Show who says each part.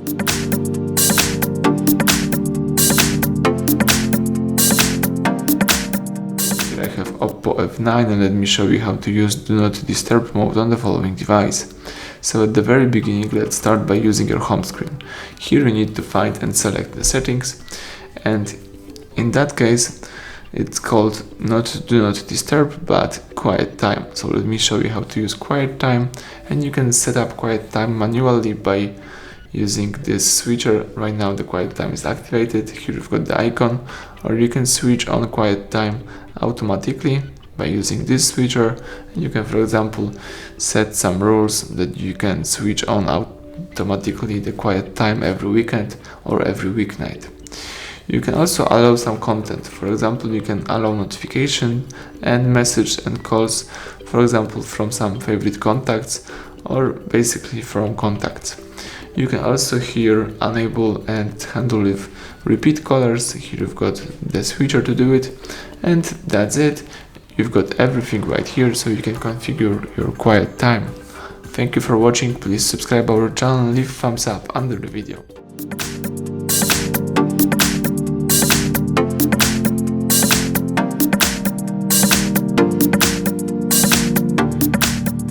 Speaker 1: Here I have OPPO F9 and let me show you how to use Do Not Disturb mode on the following device. So at the very beginning, let's start by using your home screen. Here you need to find and select the settings, and in that case it's called not Do Not Disturb but Quiet Time. So let me show you how to use Quiet Time, and you can set up Quiet Time manually by using this switcher. Right now the Quiet Time is activated. Here you've got the icon, or you can switch on Quiet Time automatically by using this switcher. You can, for example, set some rules that you can switch on automatically the quiet time every weekend or every weeknight. You can also allow some content. For example, you can allow notification and message and calls, for example, from some favorite contacts or basically from contacts. You can also here enable and handle with repeat callers. Here you've got the switcher to do it, and that's it. You've got everything right here, so you can configure your quiet time. Thank you for watching. Please subscribe our channel and leave a thumbs up under the video.